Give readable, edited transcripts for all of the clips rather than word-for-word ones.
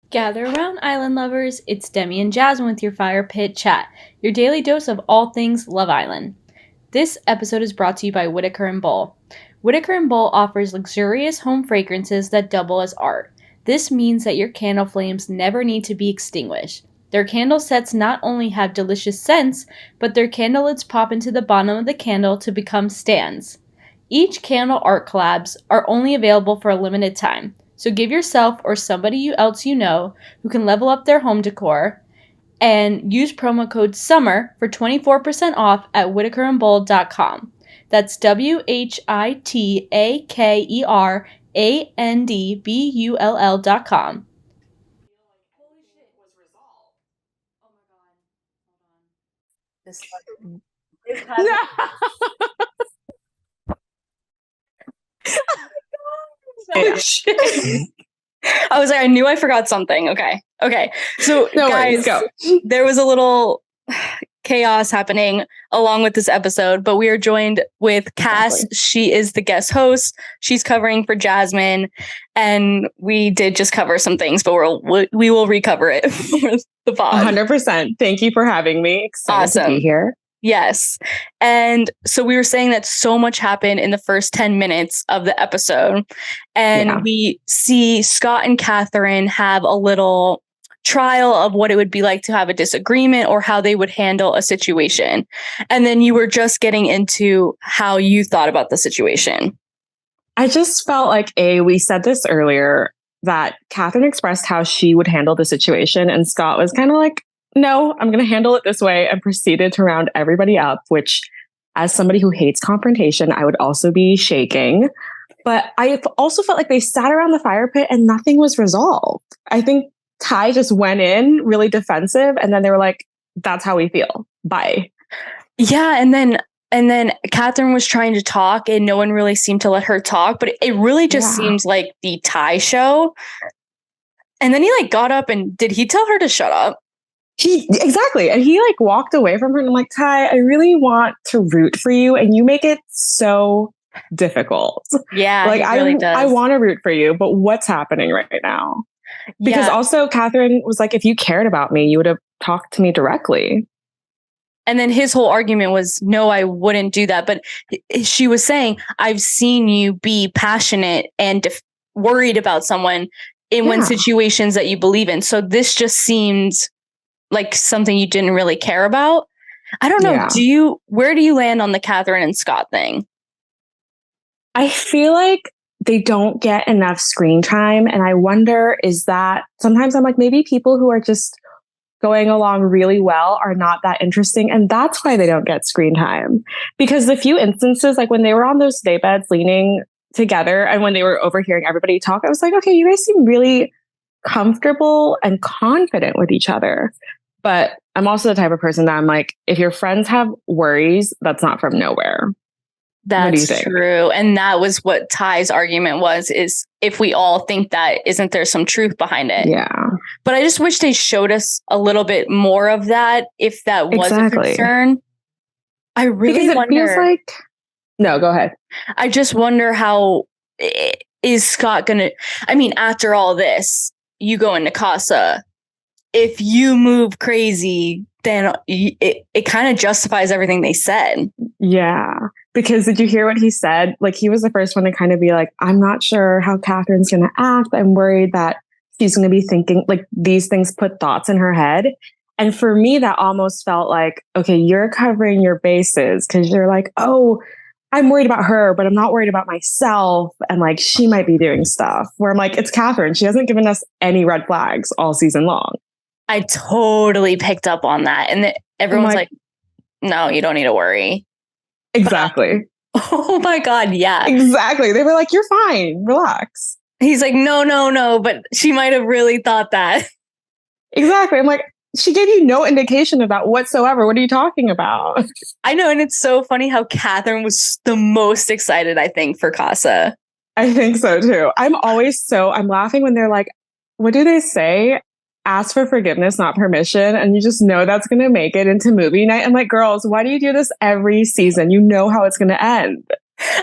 Gather around, island lovers. It's Demi and Jasmine with your Fire Pit Chat, your daily dose of all things Love Island. This episode is brought to you by Whitaker & Bowl. Whitaker & Bowl offers luxurious home fragrances that double as art. This means that your candle flames never need to be extinguished. Their candle sets not only have delicious scents, but their candle lids pop into the bottom of the candle to become stands. Each candle art collabs are only available for a limited time, so give yourself or somebody else you know who can level up their home decor and use promo code SUMMER for 24% off at whitakerandbold.com. That's WHITAKERANDBULL.com. This has Oh, shit. I was like, I knew I forgot something. Okay. So No guys, worries, there was a little chaos happening along with this episode, but we are joined with Cass. Exactly. She is the guest host. She's covering for Jasmine, and we did just cover some things, but we will recover it for the pod. 100%. Thank you for having me. Excited to Awesome. be here. Yes. And so we were saying that so much happened in the first 10 minutes of the episode. And we see Scott and Catherine have a little trial of what it would be like to have a disagreement or how they would handle a situation. And then you were just getting into how you thought about the situation. I just felt like, we said this earlier, that Catherine expressed how she would handle the situation. And Scott was kind of like, no, I'm going to handle it this way, and proceeded to round everybody up, which, as somebody who hates confrontation, I would also be shaking. But I also felt like they sat around the fire pit and nothing was resolved. I think Ty just went in really defensive, and then they were like, that's how we feel. Bye. Yeah. And then Catherine was trying to talk and no one really seemed to let her talk, but it really just seems like the Ty show. And then he got up, and did he tell her to shut up? Exactly. And he walked away from her, and I'm like, Ty, I really want to root for you, and you make it so difficult. Yeah, he really does. I want to root for you, but what's happening right now? Because also Catherine was like, if you cared about me, you would have talked to me directly. And then his whole argument was, no, I wouldn't do that. But she was saying, I've seen you be passionate and worried about someone in situations that you believe in. So this just seems like something you didn't really care about. I don't know. Yeah. Where do you land on the Catherine and Scott thing? I feel like they don't get enough screen time. And I wonder, is that sometimes I'm like, maybe people who are just going along really well are not that interesting. And that's why they don't get screen time. Because the few instances, like when they were on those day beds leaning together and when they were overhearing everybody talk, I was like, okay, you guys seem really comfortable and confident with each other. But I'm also the type of person that I'm like, if your friends have worries, that's not from nowhere. That's true. And that was what Ty's argument was, is if we all think that, isn't there some truth behind it? Yeah. But I just wish they showed us a little bit more of that, if that was a concern. I really wonder. It feels like... No, go ahead. I just wonder how is Scott going to... I mean, after all this, you go into CASA. If you move crazy, then it kind of justifies everything they said. Yeah. Because did you hear what he said? He was the first one to kind of be like, I'm not sure how Catherine's going to act. I'm worried that she's going to be thinking these things put thoughts in her head. And for me, that almost felt like, okay, you're covering your bases because you're like, oh, I'm worried about her, but I'm not worried about myself. And she might be doing stuff where I'm like, it's Catherine. She hasn't given us any red flags all season long. I totally picked up on that. And everyone's like, no, you don't need to worry. Exactly. Oh my God. Yeah, exactly. They were like, you're fine. Relax. He's like, no. But she might have really thought that. Exactly. I'm like, she gave you no indication of that whatsoever. What are you talking about? I know. And it's so funny how Catherine was the most excited, I think, for CASA. I think so too. I'm laughing when they're like, what do they say? Ask for forgiveness, not permission. And you just know that's going to make it into movie night. I'm like, girls, why do you do this every season? You know how it's going to end.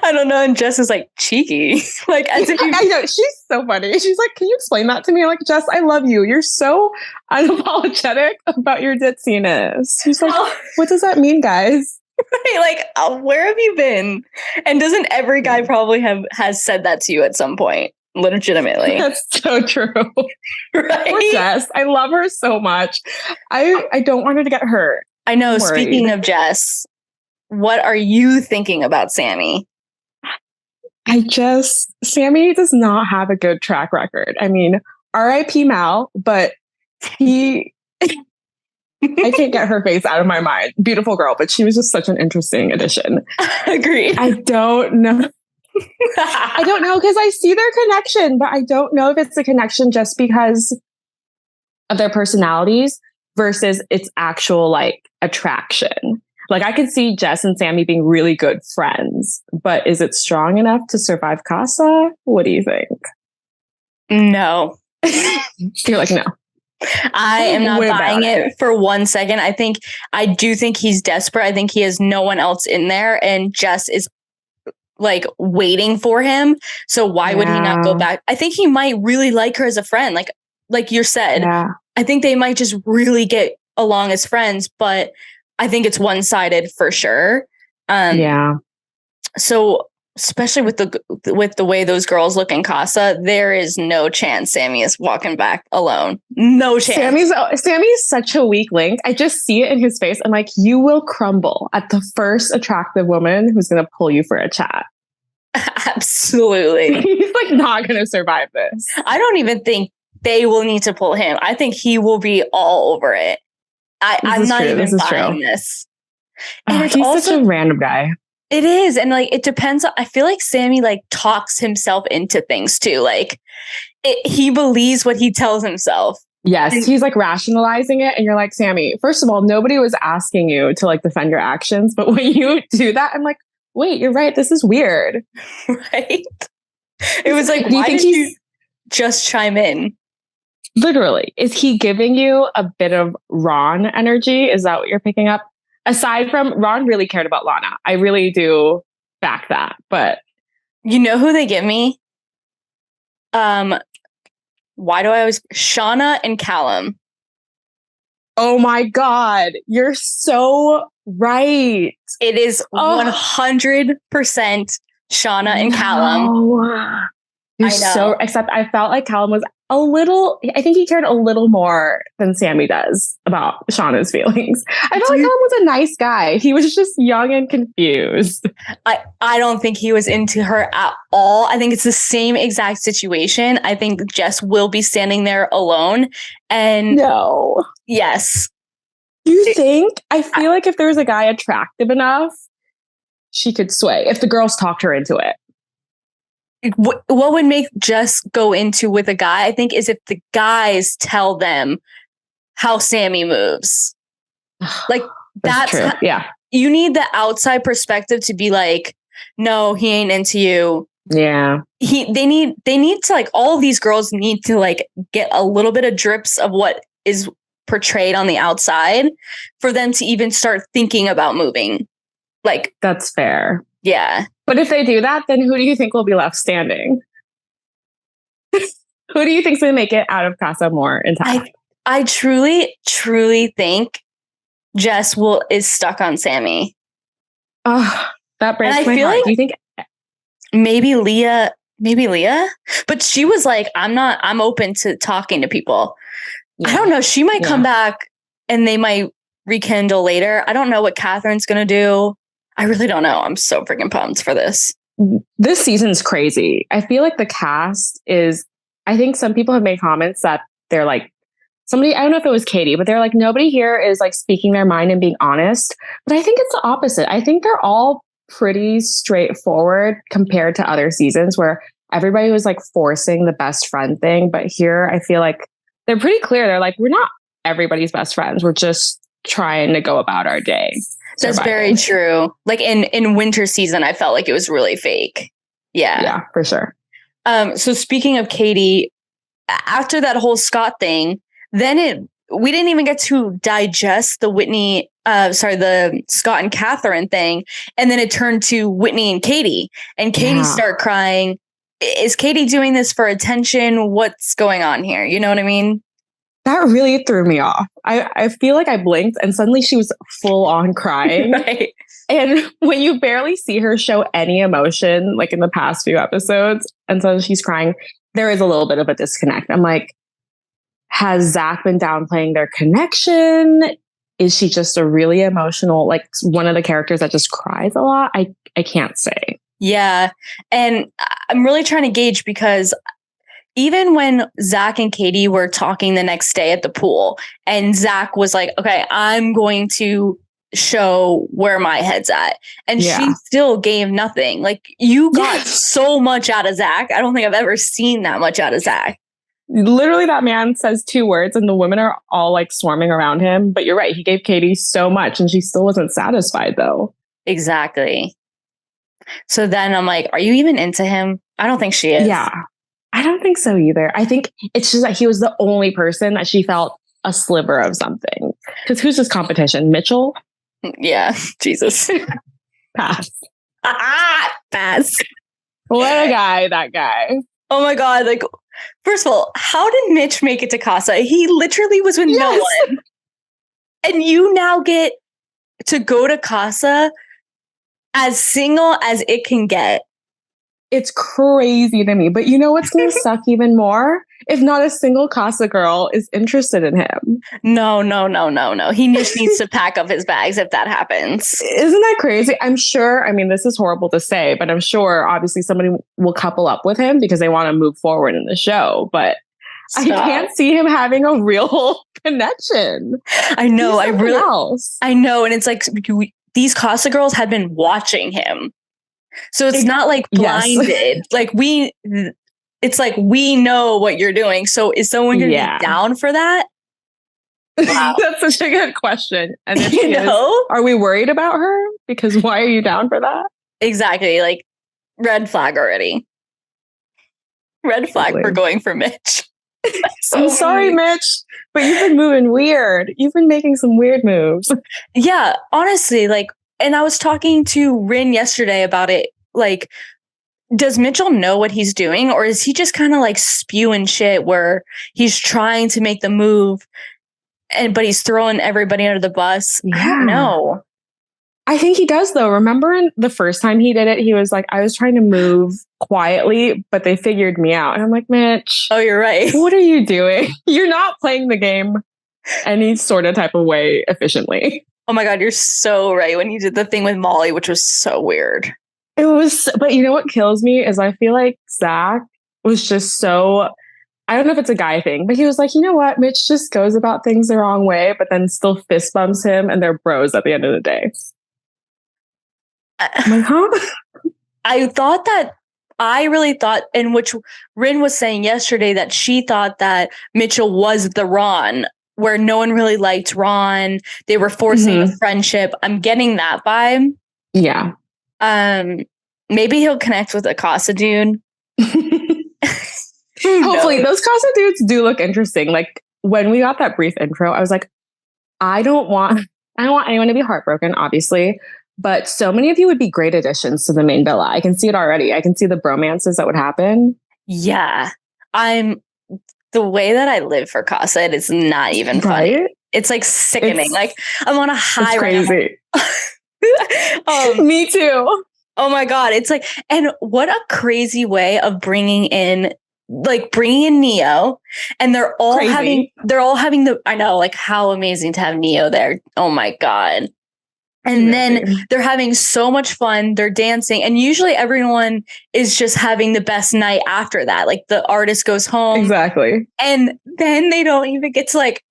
I don't know. And Jess is like, cheeky. Like, as if I know. She's so funny. She's like, can you explain that to me? I'm like, Jess, I love you. You're so unapologetic about your ditziness. She's like, what does that mean, guys? Right, like, where have you been? And doesn't every guy probably has said that to you at some point? Legitimately. That's so true. Right? Poor Jess. I love her so much. I don't want her to get hurt. I know. Speaking of Jess, what are you thinking about Sammy? Sammy does not have a good track record. I mean, R.I.P. Mal, but I can't get her face out of my mind. Beautiful girl, but she was just such an interesting addition. Agreed. I don't know. I don't know because I see their connection, but I don't know if it's a connection just because of their personalities versus its actual like attraction. Like I could see Jess and Sammy being really good friends, but is it strong enough to survive CASA? What do you think? No. You're like, no. I am not buying it for 1 second. I do think he's desperate. I think he has no one else in there and Jess is like waiting for him. So why would he not go back? I think he might really like her as a friend. Like you said, I think they might just really get along as friends, but I think it's one-sided for sure. So especially with the way those girls look in CASA, there is no chance Sammy is walking back alone. No chance. Sammy's such a weak link. I just see it in his face. I'm like, you will crumble at the first attractive woman who's going to pull you for a chat. Absolutely. He's like not going to survive this. I don't even think they will need to pull him. I think he will be all over it. I'm not even buying this. And he's also such a random guy. It is. And like, it depends. I feel like Sammy like talks himself into things too. Like he believes what he tells himself. Yes. He's like rationalizing it. And you're like, Sammy, first of all, nobody was asking you to like defend your actions. But when you do that, I'm like, wait, you're right. This is weird. Right. It was like, why did you just chime in? Literally. Is he giving you a bit of Ron energy? Is that what you're picking up? Aside from Ron really cared about Lana. I really do back that. But you know who they give me? Why do I always Shauna and Callum? Oh my God. You're so right. It is 100% Shauna and Callum. You're so, except I felt like Callum was I think he cared a little more than Sammy does about Shauna's feelings. I felt like Callum was a nice guy. He was just young and confused. I don't think he was into her at all. I think it's the same exact situation. I think Jess will be standing there alone. And no. Yes. You think? I feel like if there was a guy attractive enough, she could sway if the girls talked her into it. What would make Jess go into with a guy, I think, is if the guys tell them how Sammy moves. Like that's true. Yeah. You need the outside perspective to be like, no, he ain't into you. Yeah. They need to like, all of these girls need to like get a little bit of drips of what is portrayed on the outside for them to even start thinking about moving. Like, that's fair. Yeah. But if they do that, then who do you think will be left standing? Who do you think's going to make it out of CASA AMOR in time? I truly, truly think Jess is stuck on Sammy. Oh, that breaks my heart. Like do you think maybe Leah? But she was like, I'm open to talking to people. Yeah. I don't know. She might come back and they might rekindle later. I don't know what Catherine's going to do. I really don't know. I'm so freaking pumped for this. This season's crazy. I feel like the cast is, I think some people have made comments that they're like, I don't know if it was Kady, but they're like, nobody here is like speaking their mind and being honest. But I think it's the opposite. I think they're all pretty straightforward compared to other seasons where everybody was like forcing the best friend thing. But here I feel like they're pretty clear. They're like, we're not everybody's best friends. We're just trying to go about our day. That's very true. Like in winter season, I felt like it was really fake. Yeah. Yeah, for sure. So speaking of Kady, after that whole Scott thing, then we didn't even get to digest the Whitney the Scott and Catherine thing. And then it turned to Whitney and Kady, and Kady start crying. Is Kady doing this for attention? What's going on here? You know what I mean? That really threw me off. I feel like I blinked and suddenly she was full on crying. Right. And when you barely see her show any emotion, like in the past few episodes, and suddenly she's crying, there is a little bit of a disconnect. I'm like, has Zach been downplaying their connection? Is she just a really emotional, like one of the characters that just cries a lot? I can't say. Yeah. And I'm really trying to gauge, because even when Zach and Kady were talking the next day at the pool, and Zach was like, okay, I'm going to show where my head's at. And she still gave nothing. Like, you got so much out of Zach. I don't think I've ever seen that much out of Zach. Literally, that man says 2 words and the women are all like swarming around him. But you're right. He gave Kady so much and she still wasn't satisfied though. Exactly. So then I'm like, are you even into him? I don't think she is. Yeah. I don't think so either. I think it's just that he was the only person that she felt a sliver of something. Because who's his competition? Mitchell? Yeah. Jesus. Pass. Pass. What a guy, that guy. Oh my God. Like, first of all, how did Mitch make it to CASA? He literally was with no one. And you now get to go to CASA as single as it can get. It's crazy to me. But you know what's going to suck even more? If not a single CASA girl is interested in him. No. He just needs to pack up his bags if that happens. Isn't that crazy? I'm sure, I mean, this is horrible to say, but I'm sure obviously somebody will couple up with him because they want to move forward in the show. But I can't see him having a real connection. I know. I know. And it's like, these CASA girls had been watching him. So it's not like blinded. Yes. Like it's like, we know what you're doing. So is someone going to be down for that? Wow. That's such a good question. And if she is, are we worried about her? Because why are you down for that? Exactly. Like, red flag already. Red flag for going for Mitch. I'm sorry, Mitch, but you've been moving weird. You've been making some weird moves. Yeah, honestly, like, and I was talking to Rin yesterday about it. Like, does Mitchell know what he's doing, or is he just kind of like spewing shit where he's trying to make the move, but he's throwing everybody under the bus? Yeah. I don't know. I think he does, though. Remember the first time he did it, he was like, I was trying to move quietly, but they figured me out. And I'm like, Mitch. Oh, you're right. What are you doing? You're not playing the game any sort of type of way efficiently. Oh my God, you're so right. When you did the thing with Molly, which was so weird. It was, but you know what kills me is I feel like Zach was just so, I don't know if it's a guy thing, but he was like, you know what? Mitch just goes about things the wrong way, but then still fist bumps him and they're bros at the end of the day. I'm like, huh? I really thought, in which Rin was saying yesterday, that she thought that Mitchell was the Ron, where no one really liked Ron. They were forcing a friendship. I'm getting that vibe. Yeah. Maybe he'll connect with a CASA dude. Hopefully, those CASA dudes do look interesting. Like, when we got that brief intro, I was like, I don't want anyone to be heartbroken, obviously. But so many of you would be great additions to the main villa. I can see it already. I can see the bromances that would happen. Yeah. The way that I live for CASA, it is not even funny. Right? It's like sickening. Like, I'm on a high right now. Me too. Oh my God. It's like, and what a crazy way of bringing in Neyo, and they're all having I know, like, how amazing to have Neyo there. Oh my God. And then they're having so much fun. They're dancing. And usually everyone is just having the best night after that. Like, the artist goes home. Exactly. And then they don't even get to like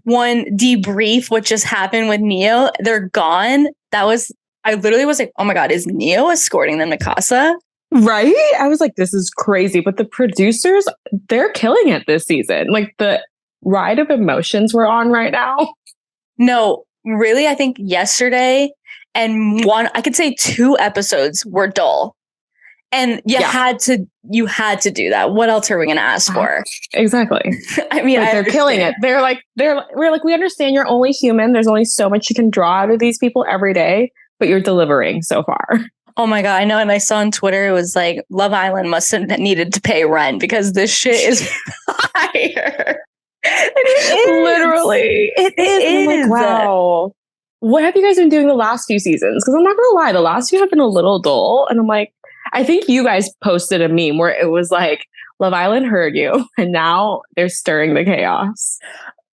one debrief what just happened with Neyo. They're gone. I literally was like, oh my God, is Neyo escorting them to CASA? Right? I was like, this is crazy. But the producers, they're killing it this season. Like, the ride of emotions we're on right now. No. Really, I think yesterday and I could say 2 episodes were dull. And you had to do that. What else are we going to ask for? Exactly. I mean, they're killing it. We're like, we understand you're only human. There's only so much you can draw out of these people every day, but you're delivering so far. Oh my God, I know. And I saw on Twitter, it was like Love Island must have needed to pay rent because this shit is fire. Literally. It is. I'm like, wow. What have you guys been doing the last few seasons? Because I'm not going to lie, the last few have been a little dull. And I'm like, I think you guys posted a meme where it was like, Love Island heard you, and now they're stirring the chaos.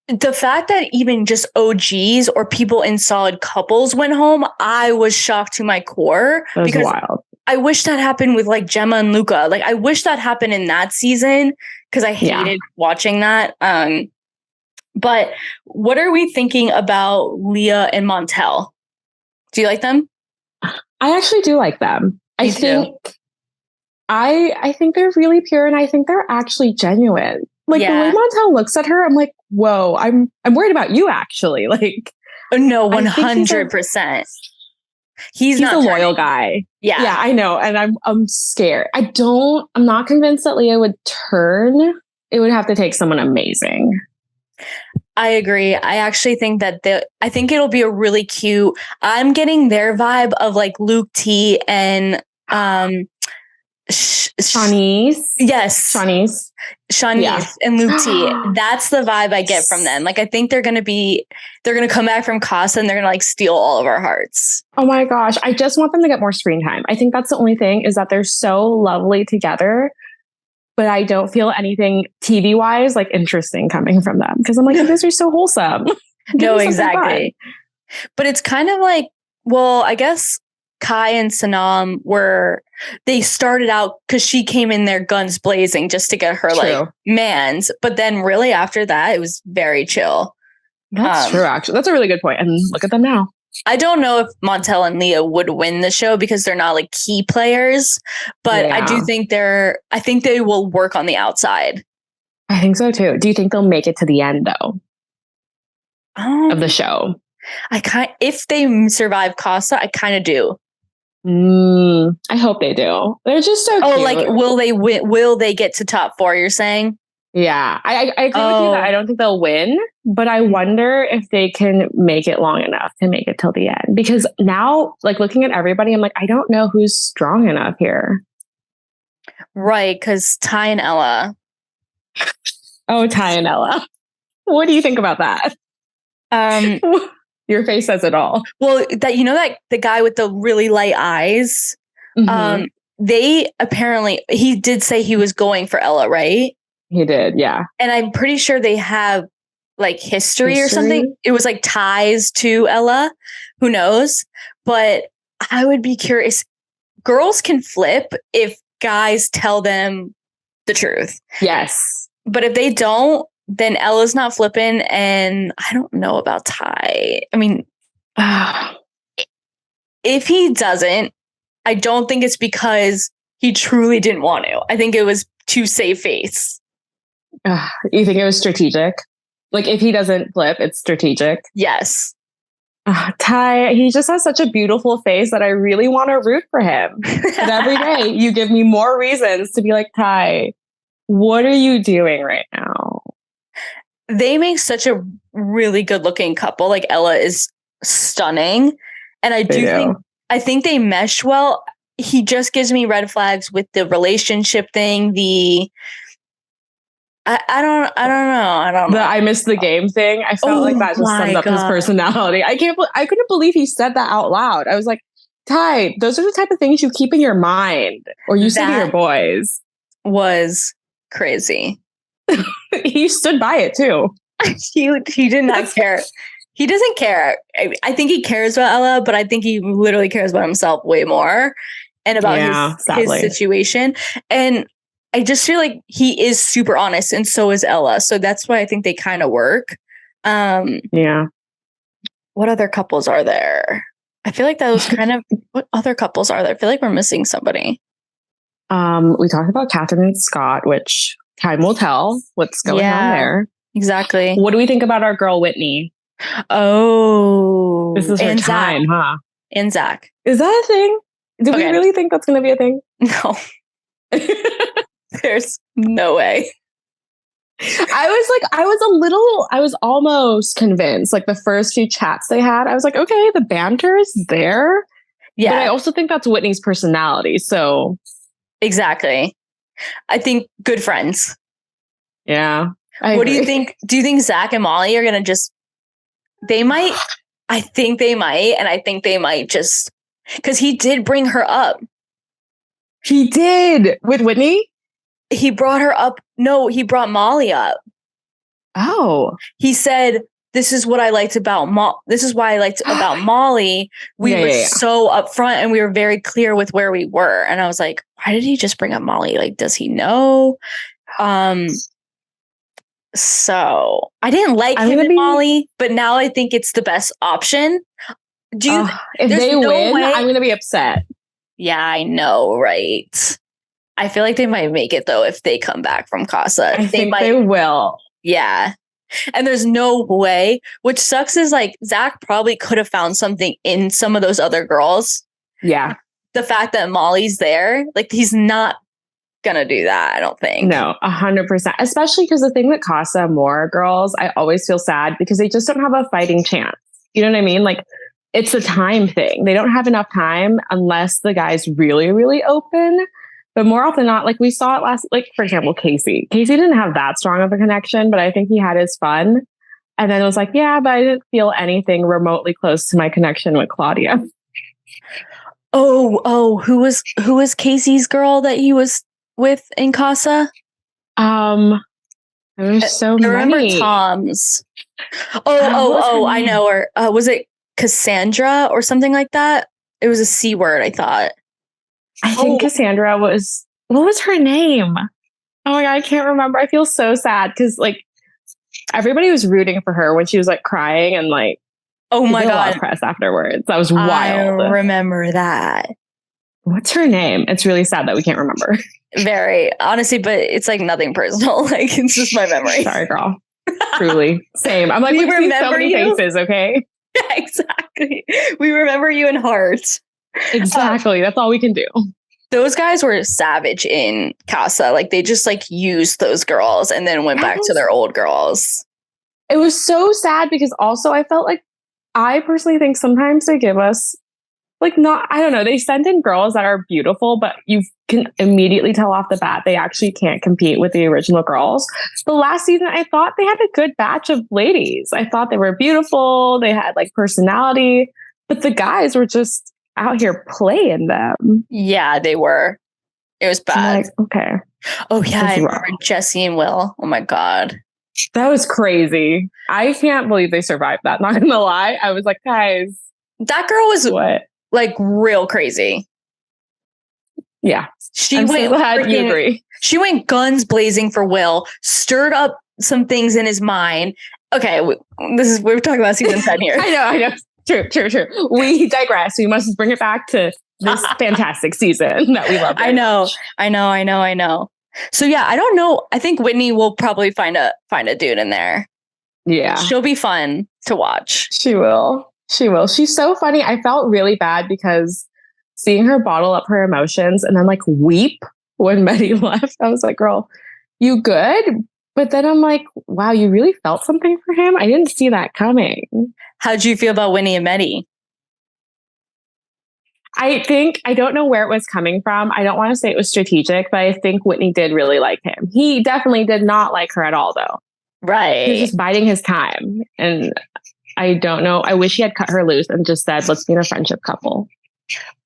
The fact that even just OGs or people in solid couples went home, I was shocked to my core. That was wild. I wish that happened with like Gemma and Luca. Like, I wish that happened in that season because I hated watching that. But what are we thinking about Leah and Montel? Do you like them? I actually do like them. I think they're really pure, and I think they're actually genuine. Like the way Montel looks at her, I'm like, whoa, I'm worried about you actually. Like, no, 100%. He's not a loyal guy. Yeah, I know, and I'm scared. I'm not convinced that Leah would turn. It would have to take someone amazing. I agree. I actually think that I think it'll be a really cute. I'm getting their vibe of like Luke T and Shawnice. Yes. Shawnice and Luke T. That's the vibe I get from them. Like, I think they're going to come back from CASA and they're going to like steal all of our hearts. Oh my gosh. I just want them to get more screen time. I think that's the only thing, is that they're so lovely together, but I don't feel anything TV wise like interesting coming from them. Cause I'm like, you guys are so wholesome. No, exactly. But it's kind of like, well, I guess Kai and Sanam they started out because she came in there guns blazing just to get her like mans. But then really after that, it was very chill. That's true, actually. That's a really good point. And look at them now. I don't know if Montel and Leah would win the show because they're not like key players, but I do think I think they will work on the outside. I think so too. Do you think they'll make it to the end though? Of the show? If they survive CASA, I kind of do. I hope they do. They're just so cute. Like, will they win? Will they get to top 4? You're saying? Yeah, I agree with you that I don't think they'll win, but I wonder if they can make it long enough to make it till the end. Because now, like looking at everybody, I'm like, I don't know who's strong enough here. Right, because Ty and Ella. Oh, Ty and Ella. What do you think about that? Your face says it all. Well, that the guy with the really light eyes. Mm-hmm. They apparently, he did say he was going for Ella, right? He did, yeah. And I'm pretty sure they have like history or something. It was like ties to Ella. Who knows? But I would be curious. Girls can flip if guys tell them the truth. Yes. But if they don't, then Ella's not flipping. And I don't know about Ty. I mean, if he doesn't, I don't think it's because he truly didn't want to. I think it was to save face. You think it was strategic? Like, if he doesn't flip, it's strategic? Yes. Ty, he just has such a beautiful face that I really want to root for him. But every day you give me more reasons to be like, Ty, what are you doing right now? They make such a really good looking couple. Like, Ella is stunning. And I think they mesh well. He just gives me red flags with the relationship thing. I don't know. I missed the game thing. I felt like that just summed up his personality. I couldn't believe he said that out loud. I was like, Ty, those are the type of things you keep in your mind or you say to your boys. Was crazy. He stood by it too. He did not care. He doesn't care. I think he cares about Ella, but I think he literally cares about himself way more and about his situation. And I just feel like he is super honest, and so is Ella. So that's why I think they kind of work. Yeah. What other couples are there? I feel like that was kind of what other couples are there? I feel like we're missing somebody. We talked about Catherine and Scott, which time will tell what's going on there. Exactly. What do we think about our girl Whitney? Oh, this is her time, huh? And Zach. Is that a thing? Do we really think that's going to be a thing? No. There's no way. I was almost convinced. Like the first few chats they had, I was like, okay, the banter is there. Yeah. But I also think that's Whitney's personality. So. Exactly. I think good friends. Yeah. What do you think? Do you think Zach and Molly are going to just, they might, I think they might. And I think they might just, because he did bring her up. He did with Whitney? He brought her up. No, he brought Molly up. Oh. He said, this is what I liked about this is why I liked about Molly. We were so upfront and we were very clear with where we were. And I was like, why did he just bring up Molly? Like, does he know? So I didn't like him and Molly, but now I think it's the best option. Do you? If they win, I'm going to be upset. Yeah, I know, right? I feel like they might make it though if they come back from CASA. I think they will. Yeah. And there's no way, which sucks is like Zach probably could have found something in some of those other girls. Yeah. The fact that Molly's there, like he's not gonna do that, I don't think. No, 100%. Especially because the thing with CASA AMOR girls, I always feel sad because they just don't have a fighting chance. You know what I mean? Like it's a time thing. They don't have enough time unless the guy's really, really open. But more often than not, like we saw it last, like for example, Casey. Casey didn't have that strong of a connection, but I think he had his fun. And then it was like, yeah, but I didn't feel anything remotely close to my connection with Claudia. Who was Casey's girl that he was with in CASA? There's so many. I remember Tom's. I know her. Was it Cassandra or something like that? It was a C word, I thought. I think Cassandra was, what was her name? Oh my God, I can't remember. I feel so sad because like everybody was rooting for her when she was like crying and like, oh my God, a lot of press afterwards. That was wild. I remember that. What's her name? It's really sad that we can't remember. Very honestly, but it's like nothing personal. Like it's just my memory. Sorry, girl. Truly. Same. I'm like, we remember so many faces, okay? Yeah, exactly. We remember you in heart. Exactly. That's all we can do. Those guys were savage in CASA. Like they just like used those girls and then went back to their old girls. It was so sad because also I felt like I personally think sometimes they give us like I don't know, they send in girls that are beautiful, but you can immediately tell off the bat they actually can't compete with the original girls. The last season, I thought they had a good batch of ladies. I thought they were beautiful. They had like personality, but the guys were just out here playing them. Yeah, they were. It was bad. Like, okay. Oh yeah, I remember Jesse and Will. Oh my God. That was crazy. I can't believe they survived that. Not gonna lie. I was like, guys. That girl was what? Like real crazy. Yeah. She went guns blazing for Will, stirred up some things in his mind. Okay, we're talking about season 10 here. I know. True. We digress. We must bring it back to this fantastic season that we love. I know. So yeah, I don't know. I think Whitney will probably find a dude in there. Yeah. She'll be fun to watch. She will. She's so funny. I felt really bad because seeing her bottle up her emotions and then like weep when Mehdi left. I was like, girl, you good? But then I'm like, wow, you really felt something for him? I didn't see that coming. How'd you feel about Whitney and Mehdi? I don't know where it was coming from. I don't want to say it was strategic, but I think Whitney did really like him. He definitely did not like her at all, though. Right. He was just biding his time. And I don't know. I wish he had cut her loose and just said, let's be in a friendship couple.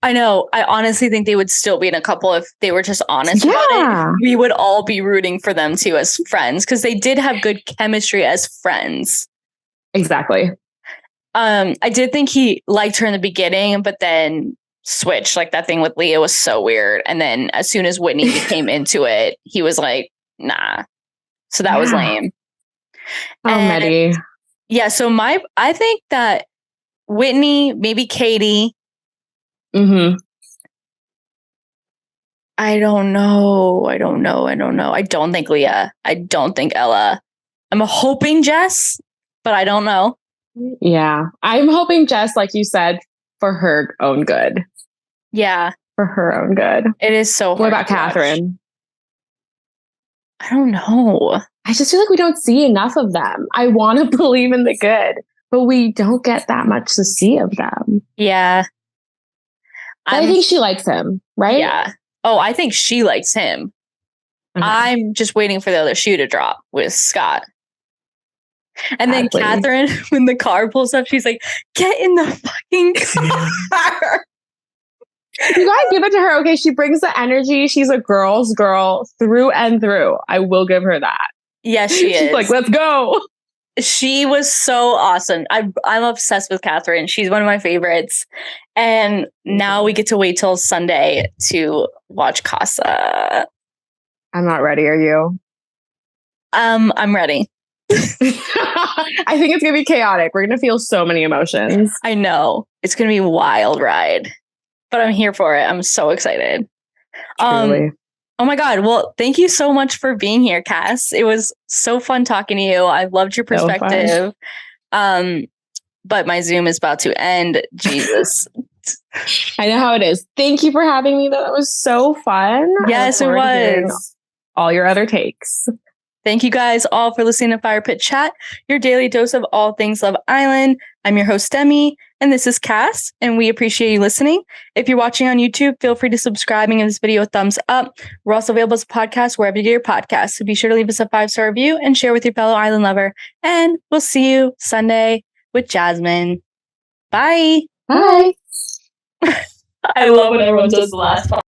I know. I honestly think they would still be in a couple if they were just honest about it. We would all be rooting for them too as friends because they did have good chemistry as friends. Exactly. I did think he liked her in the beginning, but then switched. Like that thing with Leah was so weird. And then as soon as Whitney came into it, he was like, nah. So that was lame. Oh, Mehdi. Yeah. So I think that Whitney, maybe Kady. Mm-hmm. I don't know. I don't think Leah. I don't think Ella. I'm hoping Jess, but I don't know. Yeah. I'm hoping Jess, like you said, for her own good. Yeah. For her own good. It is so hard. What about Catherine? I don't know. I just feel like we don't see enough of them. I want to believe in the good, but we don't get that much to see of them. Yeah. I think she likes him, right? Yeah. Oh, I think she likes him. Okay. I'm just waiting for the other shoe to drop with Scott. And then Catherine, when the car pulls up, she's like, get in the fucking car. You gotta give it to her. Okay, she brings the energy. She's a girl's girl through and through. I will give her that. Yes, she is. She's like, let's go. She was so awesome. I'm obsessed with Catherine. She's one of my favorites. And now we get to wait till Sunday to watch CASA. I'm not ready. Are you? I'm ready. I think it's gonna be chaotic. We're gonna feel so many emotions. I know. It's gonna be a wild ride. But I'm here for it. I'm so excited. Truly. Oh my God. Well, thank you so much for being here, Cass. It was so fun talking to you. I loved your perspective. But my Zoom is about to end. Jesus. I know how it is. Thank you for having me. That was so fun. Yes, it was. All your other takes. Thank you guys all for listening to Fire Pit Chat, your daily dose of all things Love Island. I'm your host, Demi, and this is Cass, and we appreciate you listening. If you're watching on YouTube, feel free to subscribe and give this video a thumbs up. We're also available as a podcast wherever you get your podcasts, so be sure to leave us a 5-star review and share with your fellow island lover. And we'll see you Sunday with Jasmine. Bye. Bye. I love when everyone does the last part.